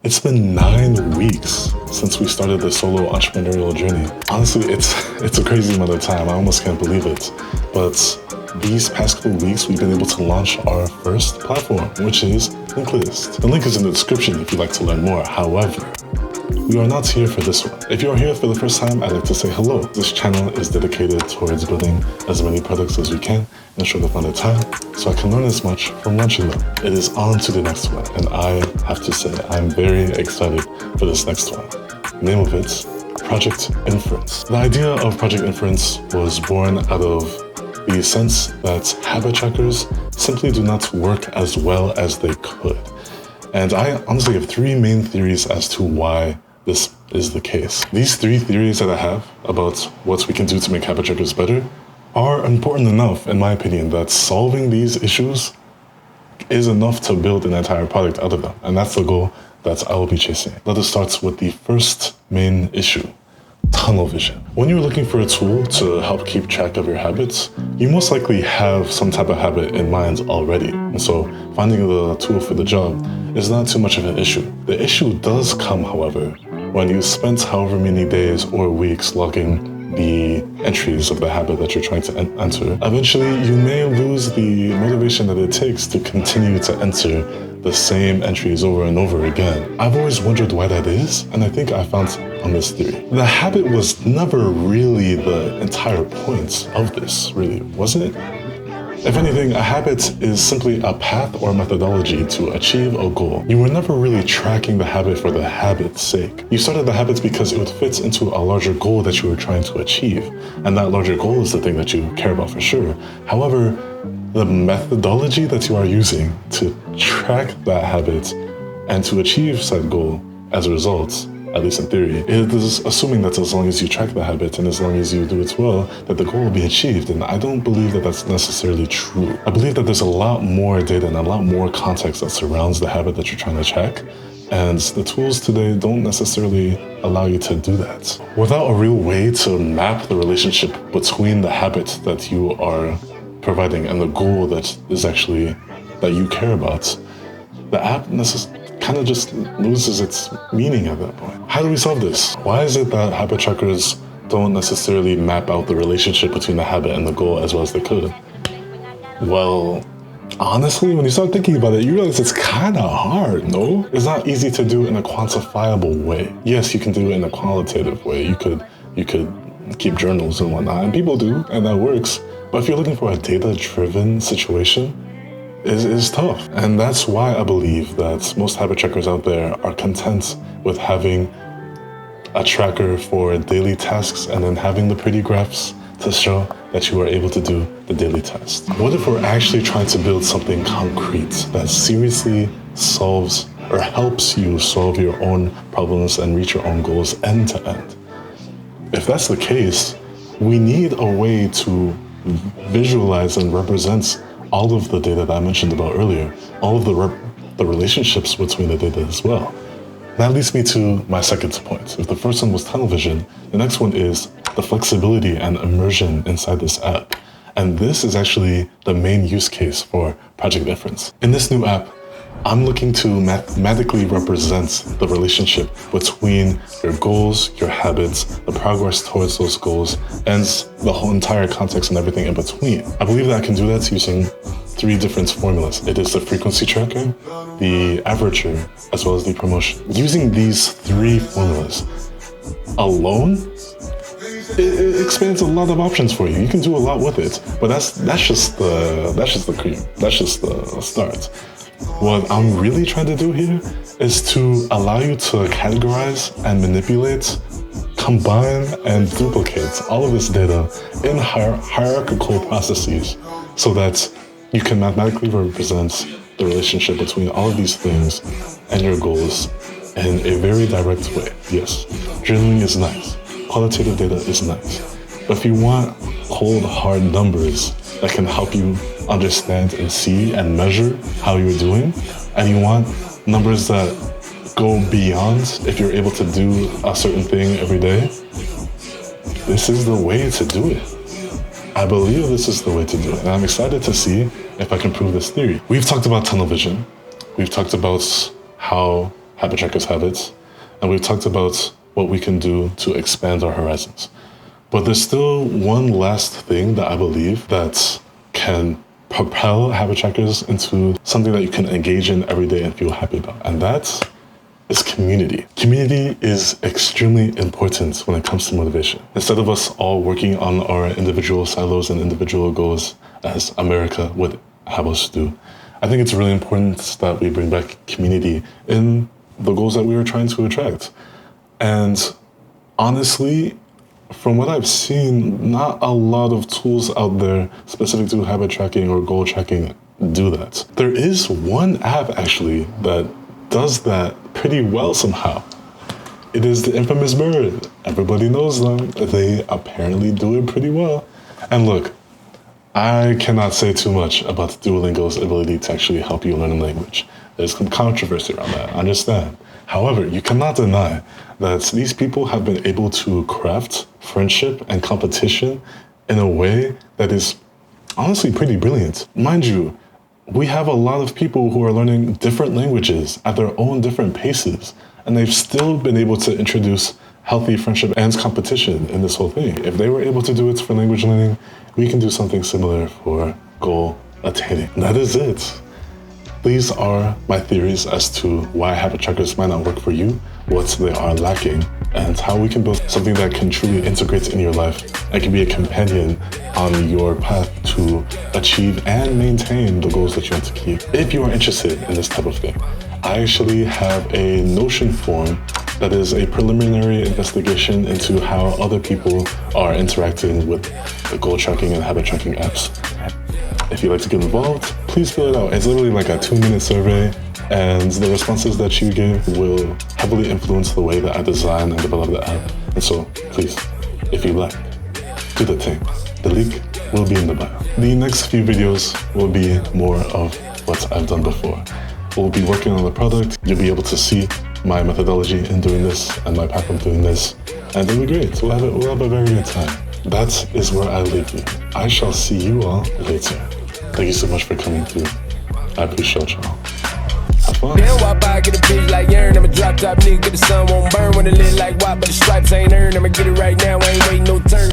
It's been 9 weeks since we started the solo entrepreneurial journey. Honestly, it's a crazy amount of time. I almost can't believe it. But these past couple of weeks, we've been able to launch our first platform, which is Lnklist. The link is in the description if you'd like to learn more. However, we are not here for this one. If you are here for the first time, I'd like to say hello. This channel is dedicated towards building as many products as we can in a short amount of time, so I can learn as much from launching them. It is on to the next one, and I have to say, I'm very excited for this next one. The name of it, Project Inference. The idea of Project Inference was born out of the sense that habit trackers simply do not work as well as they could. And I honestly have 3 main theories as to why this is the case. These 3 theories that I have about what we can do to make habit trackers better are important enough, in my opinion, that solving these issues is enough to build an entire product out of them. And that's the goal that I will be chasing. Let us start with the first main issue, tunnel vision. When you're looking for a tool to help keep track of your habits, you most likely have some type of habit in mind already. And so finding the tool for the job is not too much of an issue. The issue does come, however, when you spent however many days or weeks logging the entries of the habit that you're trying to enter. Eventually, you may lose the motivation that it takes to continue to enter the same entries over and over again. I've always wondered why that is, and I think I found on this theory. The habit was never really the entire point of this, really, was it? If anything, a habit is simply a path or methodology to achieve a goal. You were never really tracking the habit for the habit's sake. You started the habits because it would fit into a larger goal that you were trying to achieve. And that larger goal is the thing that you care about for sure. However, the methodology that you are using to track that habit and to achieve said goal as a result, at least in theory, it is assuming that as long as you track the habit and as long as you do it well, that the goal will be achieved. And I don't believe that that's necessarily true. I believe that there's a lot more data and a lot more context that surrounds the habit that you're trying to track. And the tools today don't necessarily allow you to do that. Without a real way to map the relationship between the habit that you are providing and the goal that is actually that you care about, the app kind of just loses its meaning at that point. How do we solve this? Why is it that habit trackers don't necessarily map out the relationship between the habit and the goal as well as they could? Well, honestly, when you start thinking about it, you realize it's kind of hard, no? It's not easy to do in a quantifiable way. Yes, you can do it in a qualitative way. You could keep journals and whatnot, and people do, and that works. But if you're looking for a data-driven situation, is tough. And that's why I believe that most habit trackers out there are content with having a tracker for daily tasks and then having the pretty graphs to show that you are able to do the daily tasks. What if we're actually trying to build something concrete that seriously solves or helps you solve your own problems and reach your own goals end to end? If that's the case, we need a way to visualize and represent all of the data that I mentioned about earlier, all of the relationships between the data as well. That leads me to my second point. If the first one was tunnel vision, the next one is the flexibility and immersion inside this app. And this is actually the main use case for Project Inference. In this new app, I'm looking to mathematically represent the relationship between your goals, your habits, the progress towards those goals, and the whole entire context and everything in between. I believe that I can do that using 3 different formulas. It is the frequency tracker, the averager, as well as the promotion. Using these 3 formulas alone, it expands a lot of options for you. You can do a lot with it, but that's just the cream. That's just the start. What I'm really trying to do here is to allow you to categorize and manipulate, combine and duplicate all of this data in hierarchical processes so that you can mathematically represent the relationship between all of these things and your goals in a very direct way. Yes, journaling is nice. Qualitative data is nice. But if you want cold, hard numbers that can help you understand and see and measure how you're doing, and you want numbers that go beyond if you're able to do a certain thing every day, this is the way to do it. I believe this is the way to do it, and I'm excited to see if I can prove this theory. We've talked about tunnel vision. We've talked about how habit trackers habits, and we've talked about what we can do to expand our horizons. But there's still one last thing that I believe that can propel habit trackers into something that you can engage in every day and feel happy about, and that is community. Community is extremely important when it comes to motivation. Instead of us all working on our individual silos and individual goals, as America would have us do, I think it's really important that we bring back community in the goals that we were trying to attract. And honestly, from what I've seen, not a lot of tools out there specific to habit tracking or goal tracking do that. There is one app actually that does that pretty well somehow. It is the infamous Bird. Everybody knows them. They apparently do it pretty well. And look, I cannot say too much about Duolingo's ability to actually help you learn a language. There's some controversy around that, I understand. However, you cannot deny that these people have been able to craft friendship and competition in a way that is honestly pretty brilliant. Mind you, we have a lot of people who are learning different languages at their own different paces, and they've still been able to introduce healthy friendship and competition in this whole thing. If they were able to do it for language learning, we can do something similar for goal attaining. That is it. These are my theories as to why habit trackers might not work for you, what they are lacking, and how we can build something that can truly integrate in your life and can be a companion on your path to achieve and maintain the goals that you want to keep. If you are interested in this type of thing, I actually have a Notion form that is a preliminary investigation into how other people are interacting with the goal tracking and habit tracking apps. If you'd like to get involved, please fill it out. It's literally like a 2-minute survey, and the responses that you give will heavily influence the way that I design and develop the app. And so, please, if you like, do the thing. The link will be in the bio. The next few videos will be more of what I've done before. We'll be working on the product. You'll be able to see my methodology in doing this and my path of doing this, and it'll be great. We'll have a very good time. That is where I leave you. I shall see you all later. Thank you so much for coming through. I appreciate y'all. Have fun. Then why buy, get a bitch like Yeern. I'm a drop top nigga, the sun won't burn when it lit like what, but the stripes ain't earned. I'ma get it right now, I ain't waiting no turn.